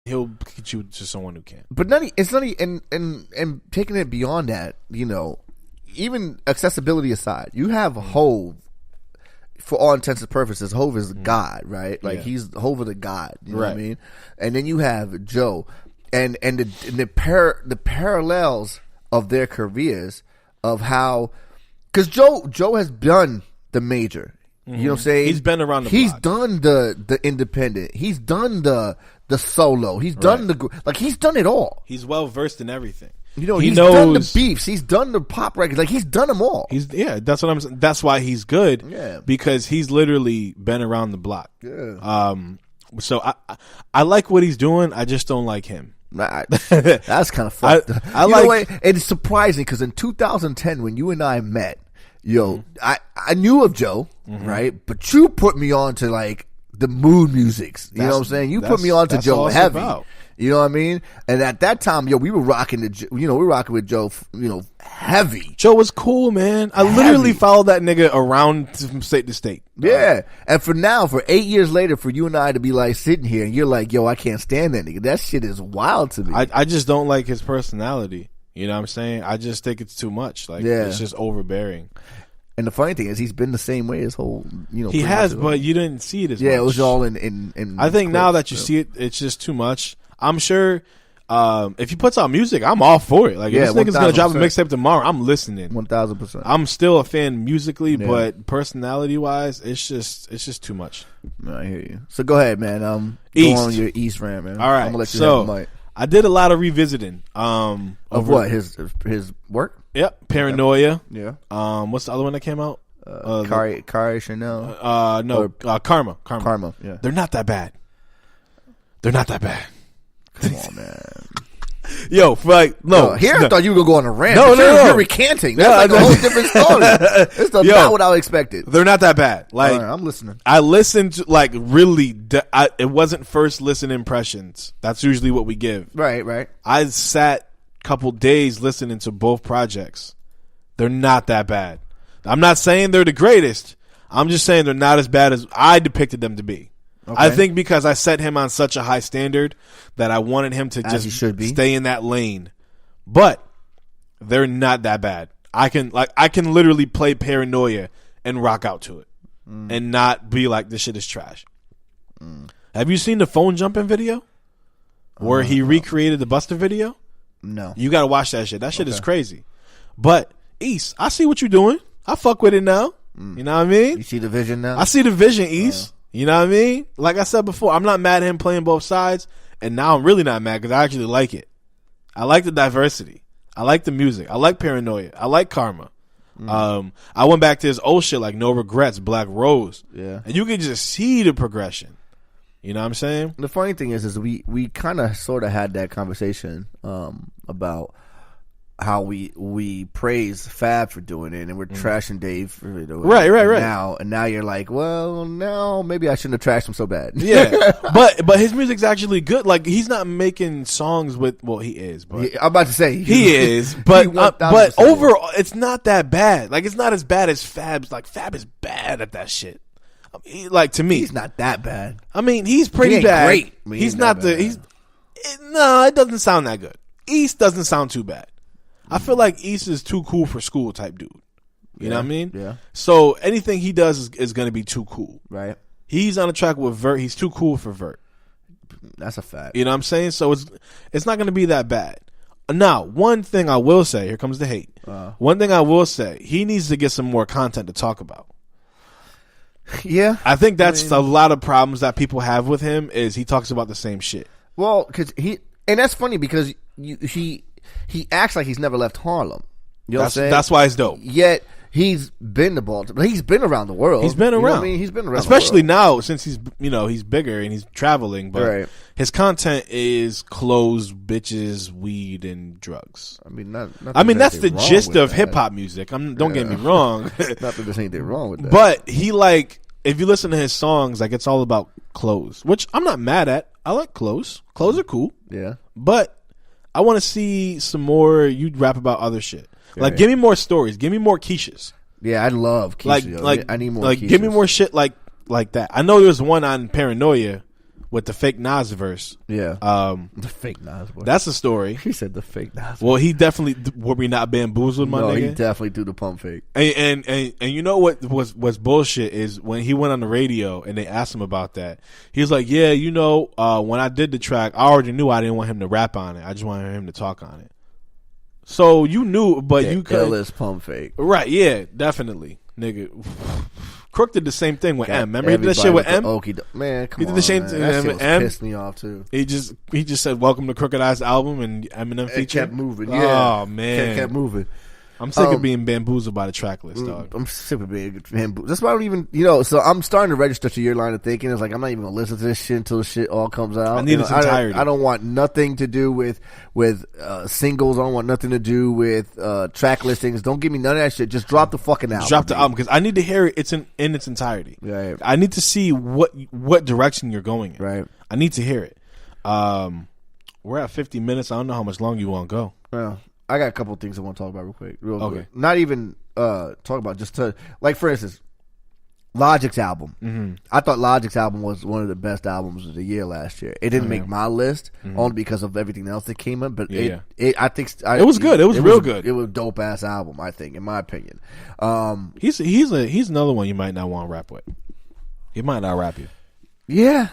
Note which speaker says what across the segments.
Speaker 1: he'll get you to someone who can't.
Speaker 2: But it's not and taking it beyond that, even accessibility aside, you have Hove. For all intents and purposes, Hove is God, right? Like he's Hove the God, you know what I mean? And then you have Joe, and the parallels of their careers of how, because Joe has done the major, you know what I'm saying?
Speaker 1: He's been around the
Speaker 2: He's
Speaker 1: block.
Speaker 2: done the independent. He's done the solo. He's done he's done it all.
Speaker 1: He's well versed in everything.
Speaker 2: He's done the beefs. He's done the pop records. Like he's done them all.
Speaker 1: That's what I'm saying. That's why he's good.
Speaker 2: Yeah,
Speaker 1: because he's literally been around the block.
Speaker 2: Yeah.
Speaker 1: So I like what he's doing. I just don't like him.
Speaker 2: That's kind of fucked up.
Speaker 1: I like.
Speaker 2: Know what? It's surprising because in 2010 when you and I met, I knew of Joe, right? But you put me on to like the mood musics. You know what I'm saying? You put me on to Joe heavy.
Speaker 1: About.
Speaker 2: You know what I mean? And at that time, we were rocking we were rocking with Joe, heavy.
Speaker 1: Joe was cool, man. I literally followed that nigga around from state to state.
Speaker 2: Yeah. And for 8 years later, for you and I to be like sitting here and you're like, yo, I can't stand that nigga. That shit is wild to me.
Speaker 1: I just don't like his personality. You know what I'm saying? I just think it's too much. Like, it's just overbearing.
Speaker 2: And the funny thing is, he's been the same way his whole,
Speaker 1: he has, but you didn't see it as much.
Speaker 2: Yeah, it was all in
Speaker 1: I think now that you see it, it's just too much. I'm sure if he puts out music, I'm all for it. Like, if this nigga's going to drop a mixtape tomorrow, I'm listening.
Speaker 2: 1,000%.
Speaker 1: I'm still a fan musically, but personality-wise, it's just too much.
Speaker 2: No, I hear you. So go ahead, man.
Speaker 1: East.
Speaker 2: Go on your East rant, man.
Speaker 1: All right.
Speaker 2: I'm going to let you have the mic.
Speaker 1: I did a lot of revisiting.
Speaker 2: Of what? His work?
Speaker 1: Yep. Paranoia.
Speaker 2: Yeah.
Speaker 1: What's the other one that came out?
Speaker 2: Kari Chanel.
Speaker 1: No. Karma.
Speaker 2: Karma. Yeah.
Speaker 1: They're not that bad.
Speaker 2: Come on, man.
Speaker 1: Yo, I
Speaker 2: thought you were going to go on a rant.
Speaker 1: No.
Speaker 2: You're recanting. That's like a whole different story. It's not what I expected.
Speaker 1: They're not that bad. Like,
Speaker 2: all right, I'm listening.
Speaker 1: I listened to, like, really, it wasn't first listen impressions. That's usually what we give.
Speaker 2: Right.
Speaker 1: I sat a couple days listening to both projects. They're not that bad. I'm not saying they're the greatest. I'm just saying they're not as bad as I depicted them to be. Okay. I think because I set him on such a high standard that I wanted him to just stay in that lane. But they're not that bad. I can literally play Paranoia and rock out to it and not be like, this shit is trash. Have you seen the phone jumping video where he recreated the Buster video?
Speaker 2: No.
Speaker 1: You got to watch that shit. That shit is crazy. But East, I see what you're doing. I fuck with it now. You know what I mean?
Speaker 2: You see the vision now?
Speaker 1: I see the vision, East. You know what I mean? Like I said before, I'm not mad at him playing both sides, and now I'm really not mad because I actually like it. I like the diversity. I like the music. I like Paranoia. I like Karma. I went back to his old shit like No Regrets, Black Rose.
Speaker 2: Yeah.
Speaker 1: And you can just see the progression. You know what I'm saying?
Speaker 2: The funny thing is we kind of sort of had that conversation about how we praise Fab for doing it, and we're trashing Dave for doing it.
Speaker 1: Right.
Speaker 2: Now you're like, well, now maybe I shouldn't have trashed him so bad.
Speaker 1: Yeah, but his music's actually good. Like, he's not making songs with. Well, he is. But
Speaker 2: I'm about to say
Speaker 1: he is, but overall, it's not that bad. Like, it's not as bad as Fab's. Like, Fab is bad at that shit. Like, to me,
Speaker 2: he's not that bad.
Speaker 1: I mean, he's pretty bad.
Speaker 2: Great.
Speaker 1: He's not the. No, it doesn't sound that good. East doesn't sound too bad. I feel like East is too cool for school type dude. You know what I mean?
Speaker 2: Yeah.
Speaker 1: So anything he does is going to be too cool.
Speaker 2: Right.
Speaker 1: He's on a track with Vert. He's too cool for Vert.
Speaker 2: That's a fact.
Speaker 1: You know what I'm saying? So it's not going to be that bad. Now, one thing I will say, here comes the hate. One thing I will say, he needs to get some more content to talk about.
Speaker 2: Yeah.
Speaker 1: I think that's a lot of problems that people have with him is he talks about the same shit.
Speaker 2: Well, because and that's funny because he acts like he's never left Harlem. You know what I'm saying?
Speaker 1: That's why it's dope.
Speaker 2: Yet he's been to Baltimore. He's been around the world.
Speaker 1: He's been around.
Speaker 2: You know what I mean, he's been around,
Speaker 1: especially now since he's bigger and he's traveling. But his content is clothes, bitches, weed, and drugs.
Speaker 2: I mean,
Speaker 1: that's the gist of hip hop music. Don't get me wrong.
Speaker 2: Not that there's anything wrong with that.
Speaker 1: But he if you listen to his songs, like it's all about clothes, which I'm not mad at. I like clothes. Clothes are cool.
Speaker 2: Yeah.
Speaker 1: But I want to see some more. You rap about other shit. Like, give me more stories. Give me more Keishas.
Speaker 2: Yeah, I love Keisha.
Speaker 1: Like
Speaker 2: I need more.
Speaker 1: Like,
Speaker 2: Keishas.
Speaker 1: give me more shit like that. I know there's one on Paranoia with the fake Nas verse.
Speaker 2: Yeah. The fake Nas verse.
Speaker 1: That's a story.
Speaker 2: He said the fake Nas.
Speaker 1: Well, he definitely were we not bamboozled, my nigga?
Speaker 2: He definitely do the pump fake.
Speaker 1: And you know what was bullshit is when he went on the radio and they asked him about that. He was like, yeah, you know, when I did the track, I already knew I didn't want him to rap on it. I just wanted him to talk on it. So you knew, but you could.
Speaker 2: Illest pump fake.
Speaker 1: Right? Yeah, definitely, nigga. Crook did the same thing with M. Remember he did that shit with M?
Speaker 2: Man, come on.
Speaker 1: He did the same thing with M.
Speaker 2: Pissed me off too.
Speaker 1: He just said, "Welcome to Crooked Eye's album," and Eminem featured.
Speaker 2: It kept moving. Yeah.
Speaker 1: Oh man,
Speaker 2: kept moving.
Speaker 1: I'm sick of being bamboozled by the track list, dog.
Speaker 2: I'm sick of being bamboozled. That's why I don't even, you know. So I'm starting to register to your line of thinking. It's like I'm not even gonna listen to this shit until the shit all comes out.
Speaker 1: I need its entirety.
Speaker 2: I don't want nothing to do with singles. I don't want nothing to do with track listings. Don't give me none of that shit. Just drop the fucking album.
Speaker 1: Drop the album because I need to hear it. In its entirety.
Speaker 2: Right.
Speaker 1: I need to see what direction you're going in.
Speaker 2: Right.
Speaker 1: I need to hear it. We're at 50 minutes. I don't know how much longer you want to go.
Speaker 2: Well, I got a couple of things I want to talk about real quick. Not even talk about, just to, like, for instance, Logic's album.
Speaker 1: Mm-hmm.
Speaker 2: I thought Logic's album was one of the best albums of the year last year. It didn't make my list only because of everything else that came up, but I think it
Speaker 1: was good. It was real good.
Speaker 2: It was a dope ass album, I think, in my opinion.
Speaker 1: He's another one you might not want to rap with. He might not rap you.
Speaker 2: Yeah.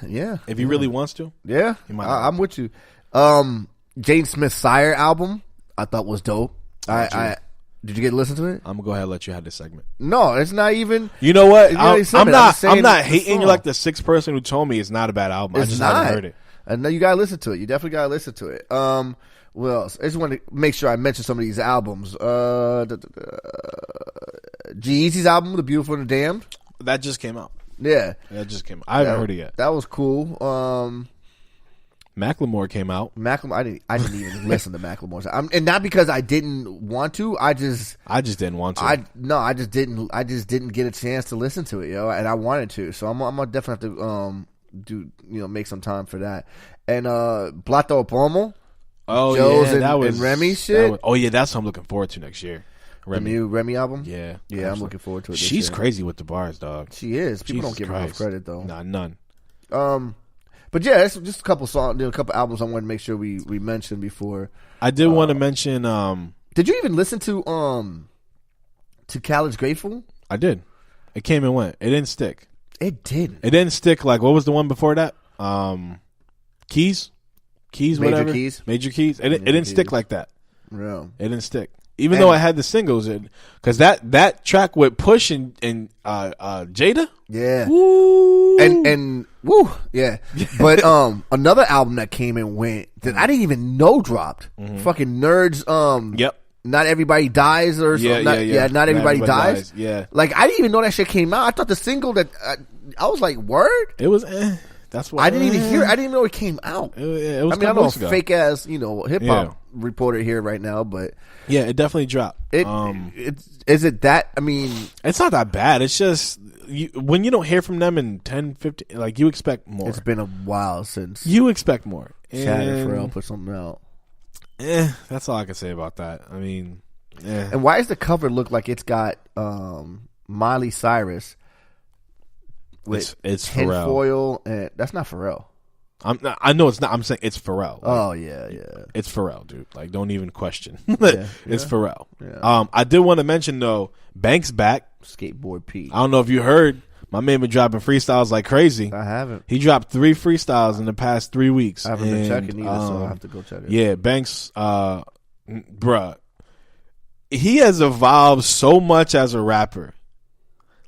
Speaker 1: If he really wants to.
Speaker 2: Yeah, I'm with you. Jane Smith's Sire album, I thought was dope. Did you get to listen to it?
Speaker 1: I'm gonna go ahead and let you have this segment.
Speaker 2: No, it's not even.
Speaker 1: You know what? I'm not hating you like the sixth person who told me it's not a bad album. I just haven't heard it.
Speaker 2: I know you gotta listen to it. You definitely gotta listen to it. Well, I just want to make sure I mention some of these albums. G-Eazy's album, The Beautiful and the Damned.
Speaker 1: That just came out.
Speaker 2: Yeah,
Speaker 1: that just came out. I haven't heard it yet.
Speaker 2: That was cool.
Speaker 1: Macklemore came out.
Speaker 2: I didn't even listen to Macklemore's, and not because I didn't want to. I just
Speaker 1: didn't want to.
Speaker 2: I just didn't get a chance to listen to it, yo. And I wanted to, so I'm gonna definitely have to make some time for that. And Plato Pomo.
Speaker 1: Oh,
Speaker 2: Joe's
Speaker 1: yeah,
Speaker 2: and Remy shit.
Speaker 1: That's what I'm looking forward to next year.
Speaker 2: The new Remy album.
Speaker 1: Yeah,
Speaker 2: I'm looking forward to it.
Speaker 1: She's crazy with the bars, dog.
Speaker 2: She is. People don't give her enough credit though.
Speaker 1: Nah, none.
Speaker 2: But yeah, it's just a couple songs, a couple albums I wanted to make sure we mentioned before.
Speaker 1: I did want to mention.
Speaker 2: Did you even listen to Khaled's Grateful?
Speaker 1: I did. It came and went. It didn't stick.
Speaker 2: It didn't.
Speaker 1: It didn't stick. Like, what was the one before that? Keys, whatever. Major Keys. It didn't stick like that.
Speaker 2: Yeah.
Speaker 1: It didn't stick. Even though I had the singles, because that track with Push and Jada,
Speaker 2: yeah,
Speaker 1: woo.
Speaker 2: and woo, yeah. But another album that came and went that I didn't even know dropped. Fucking Nerds.
Speaker 1: Yep.
Speaker 2: Not Everybody Dies or something. Yeah. Not Everybody Dies.
Speaker 1: Yeah.
Speaker 2: Like, I didn't even know that shit came out. I thought the single that I was like, word.
Speaker 1: It was. That's why
Speaker 2: I didn't even hear it. I didn't even know it came out.
Speaker 1: It was.
Speaker 2: I know a fake ass, hip hop reporter here right now, but
Speaker 1: yeah, it definitely dropped.
Speaker 2: Is it that? I mean,
Speaker 1: it's not that bad. It's just when you don't hear from them in 10, 15, like, you expect more.
Speaker 2: It's been a while since
Speaker 1: you expect more.
Speaker 2: Chad and Pharrell put something out.
Speaker 1: That's all I can say about that. I mean,
Speaker 2: And why does the cover look like it's got Miley Cyrus?
Speaker 1: It's
Speaker 2: tinfoil, and that's not Pharrell.
Speaker 1: I know it's not. I'm saying it's Pharrell.
Speaker 2: Oh yeah.
Speaker 1: It's Pharrell, dude. Like, don't even question.
Speaker 2: Yeah,
Speaker 1: it's Pharrell.
Speaker 2: Yeah.
Speaker 1: I did want to mention though, Banks back.
Speaker 2: Skateboard Pete.
Speaker 1: I don't know if you heard. My man been dropping freestyles like crazy.
Speaker 2: I haven't.
Speaker 1: He dropped 3 freestyles in the past 3 weeks.
Speaker 2: I haven't been checking either, so I have to go check it.
Speaker 1: Yeah, Banks, bruh, he has evolved so much as a rapper.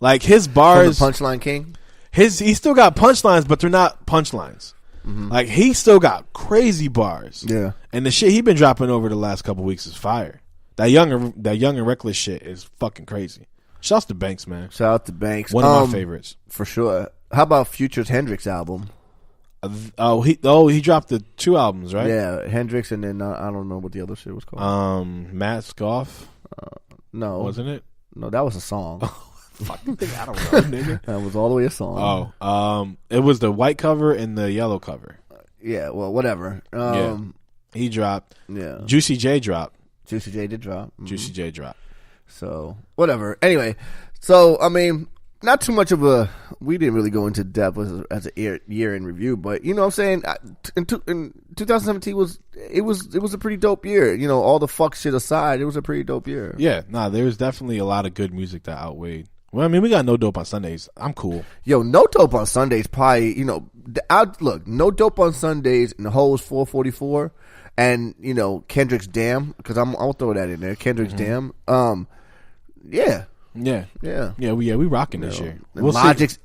Speaker 1: Like, his bars,
Speaker 2: from the Punchline King.
Speaker 1: He still got punchlines, but they're not punchlines.
Speaker 2: Mm-hmm.
Speaker 1: Like, he still got crazy bars.
Speaker 2: Yeah,
Speaker 1: and the shit he been dropping over the last couple weeks is fire. That young and reckless shit is fucking crazy. Shouts to Banks, man.
Speaker 2: Shout out to Banks.
Speaker 1: One of my favorites
Speaker 2: for sure. How about Future's Hendrix album?
Speaker 1: He dropped the 2 albums, right?
Speaker 2: Yeah, Hendrix, and then I don't know what the other shit was called.
Speaker 1: Mask Off.
Speaker 2: No,
Speaker 1: wasn't it?
Speaker 2: No, that was a song.
Speaker 1: Fucking thing, I don't know, nigga.
Speaker 2: That was all the way a song.
Speaker 1: It was the white cover and the yellow cover.
Speaker 2: Yeah, well, whatever.
Speaker 1: He dropped.
Speaker 2: Yeah,
Speaker 1: Juicy J dropped.
Speaker 2: Juicy J did drop.
Speaker 1: Juicy J dropped.
Speaker 2: So whatever. Anyway, so I mean, not too much of a. We didn't really go into depth as a year in review, but you know what I'm saying. In 2017 was a pretty dope year. You know, all the fuck shit aside, it was a pretty dope year.
Speaker 1: Yeah, there's definitely a lot of good music that outweighed. Well, I mean, we got No Dope on Sundays. I'm cool.
Speaker 2: Yo, No Dope on Sundays probably, you know, look, No Dope on Sundays and the Hoes 444 and, you know, Kendrick's Damn, because I'll throw that in there. Kendrick's Damn. Yeah.
Speaker 1: Yeah.
Speaker 2: Yeah.
Speaker 1: Yeah, we rocking this year.
Speaker 2: We'll Logic's,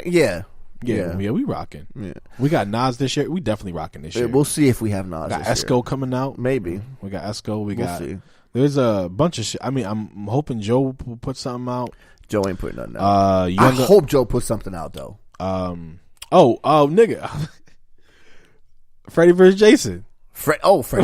Speaker 2: yeah.
Speaker 1: Yeah, we rocking. Yeah. We got Nas this year. We definitely rocking this year.
Speaker 2: We'll see if we have Nas
Speaker 1: got
Speaker 2: this
Speaker 1: Esco
Speaker 2: year.
Speaker 1: coming out.
Speaker 2: Maybe.
Speaker 1: We got Esco.
Speaker 2: We'll see.
Speaker 1: There's a bunch of shit. I mean, I'm hoping Joe will put something out.
Speaker 2: Joe ain't putting nothing out. I hope Joe puts something out, though.
Speaker 1: Nigga. Freddie vs. Jason.
Speaker 2: Freddie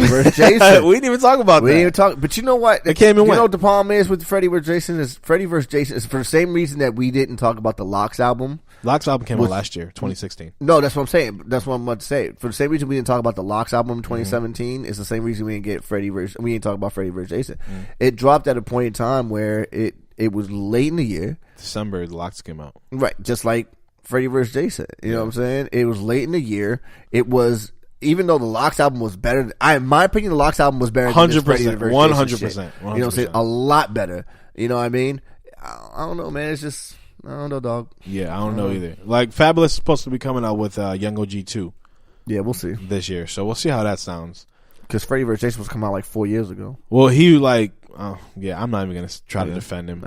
Speaker 2: vs. Jason.
Speaker 1: We didn't even talk about that.
Speaker 2: We didn't even talk. But you know what?
Speaker 1: It came and went.
Speaker 2: You know what the problem is with Freddie vs. Jason is Freddie vs. Jason is for the same reason that we didn't talk about the Locks album.
Speaker 1: Locks album came out last year, 2016.
Speaker 2: No, that's what I'm saying. That's what I'm about to say. For the same reason we didn't talk about the Locks album in 2017, it's the same reason we didn't talk about Freddie vs. Jason. It dropped at a point in time where it was late in the year.
Speaker 1: December, the Locks came out.
Speaker 2: Right, just like Freddie vs. Jason. You know what I'm saying? It was late in the year. It was, even though the Locks album was better, in my opinion, the Locks album was better than this Freddie vs.
Speaker 1: 100%.
Speaker 2: Jason shit. You know what I'm saying? A lot better. You know what I mean? I don't know, man. It's just, I don't know, dog.
Speaker 1: Yeah, I don't know either. Like, Fabulous is supposed to be coming out with Young OG 2.
Speaker 2: Yeah, we'll see.
Speaker 1: This year. So we'll see how that sounds.
Speaker 2: Because Freddie vs. Jason was coming out like 4 years ago.
Speaker 1: Well, he I'm not even going to try to defend him.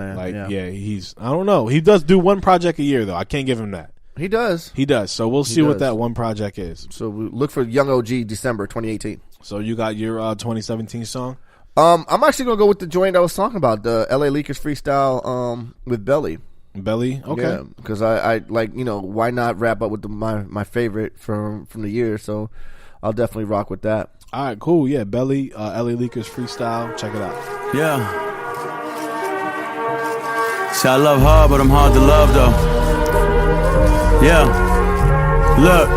Speaker 1: He's, I don't know. He does do one project a year, though. I can't give him that.
Speaker 2: He does.
Speaker 1: So we'll see what that one project is.
Speaker 2: So we look for Young OG December 2018.
Speaker 1: So you got your 2017 song?
Speaker 2: I'm actually going to go with the joint I was talking about, the LA Leakers freestyle with Belly.
Speaker 1: Belly? Okay.
Speaker 2: Yeah, because I like, you know, why not wrap up with my favorite from the year? So I'll definitely rock with that.
Speaker 1: All right, cool. Yeah, Belly, LA Leakers freestyle. Check it out.
Speaker 3: Yeah. See, I love hard, but I'm hard to love, though. Yeah. Look.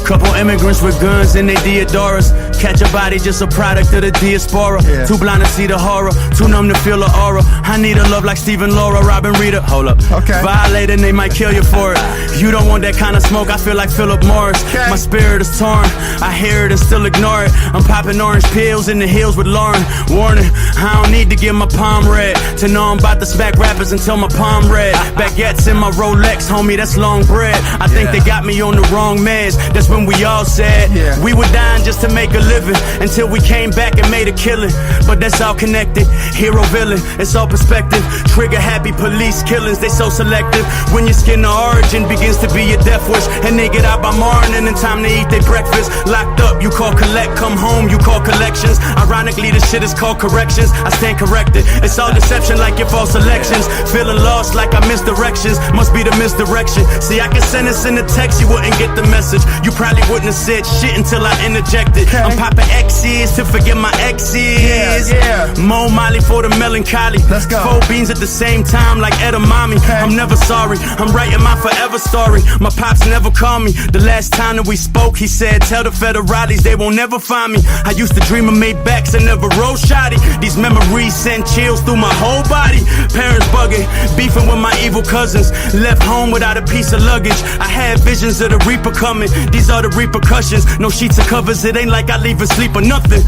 Speaker 3: Couple immigrants with guns in their Deodoras. Catch a body, just a product of the diaspora. Yeah. Too blind to see the horror, too numb to feel the aura. I need a love like Stephen Laura, Robin Rita. Hold up. Okay. Violate and they might kill you for it. You don't want that kind of smoke, I feel like Philip Morris. Okay. My spirit is torn, I hear it and still ignore it. I'm popping orange pills in the hills with Lauren. Warning, I don't need to get my palm red to know I'm about to smack rappers until my palm red. Baguettes in my Rolex, homie, that's long bread. I think they got me on the wrong meds. That's when we all said we were dying just to make a living until we came back and made a killing. But that's all connected. Hero villain, it's all perspective. Trigger happy police killings, they so selective. When your skin of origin begins to be your death wish, and they get out by morning and time to eat their breakfast. Locked up, you call collect. Come home, you call collections. Ironically, this shit is called corrections. I stand corrected. It's all deception like your false elections. Feeling lost like I missed directions. Must be the misdirection. See, I can send this in a text, you wouldn't get the message. You probably wouldn't have said shit until I interjected. I'm popping X's to forget my exes. Mo Molly for the melancholy. Let's go. 4 beans at the same time like edamame. I'm never sorry, I'm writing my forever story. My pops never called me. The last time that we spoke, he said, tell the federales they won't never find me. I used to dream of Maybachs and never roll shoddy. These memories send chills through my whole body. Parents bugging, beefing with my evil cousins. Left home without a piece of luggage. I had visions of the Reaper coming. These are the repercussions. No sheets or covers, it ain't like I leave asleep or nothing.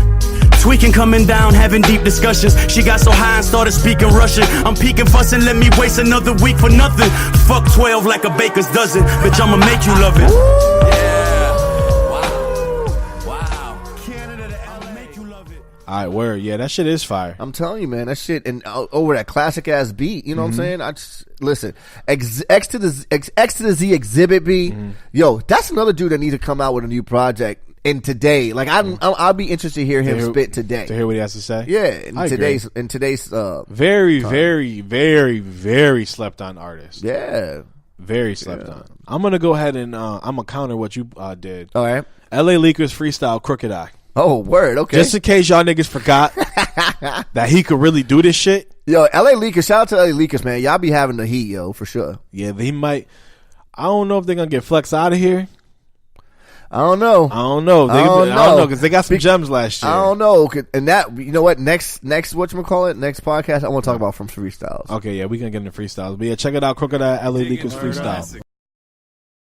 Speaker 3: Tweaking, coming down, having deep discussions. She got so high and started speaking Russian. I'm peeking, fussing, let me waste another week for nothing. Fuck 12 like a baker's dozen. Bitch, I'ma make you love it. Wow. Canada to I'll make you love it.
Speaker 1: Alright, word. Yeah, that shit is fire.
Speaker 2: I'm telling you, man, that shit, and over that classic ass beat, you know what I'm saying? I just, listen, X to the Z Exhibit B, yo, that's another dude that needs to come out with a new project. And today, like I'll be interested to hear him spit today.
Speaker 1: To hear what he has to say.
Speaker 2: Yeah, in today's
Speaker 1: very, very, very, very slept on artist.
Speaker 2: Yeah,
Speaker 1: very slept on. I'm gonna go ahead and I'm gonna counter what you did.
Speaker 2: All right,
Speaker 1: LA Leakers freestyle Crooked Eye.
Speaker 2: Oh, word. Okay,
Speaker 1: just in case y'all niggas forgot that he could really do this shit.
Speaker 2: Yo, LA Leakers, shout out to LA Leakers, man. Y'all be having the heat, yo, for sure.
Speaker 1: Yeah, he might. I don't know if they're gonna get Flex out of here.
Speaker 2: I don't know.
Speaker 1: I don't know because they got some gems last year.
Speaker 2: I don't know. And that, you know what? Next whatchamacallit, next podcast, I want to talk about from freestyles.
Speaker 1: Okay, yeah, we can get into freestyles. But yeah, check it out. Crocodile LA Lakers freestyle.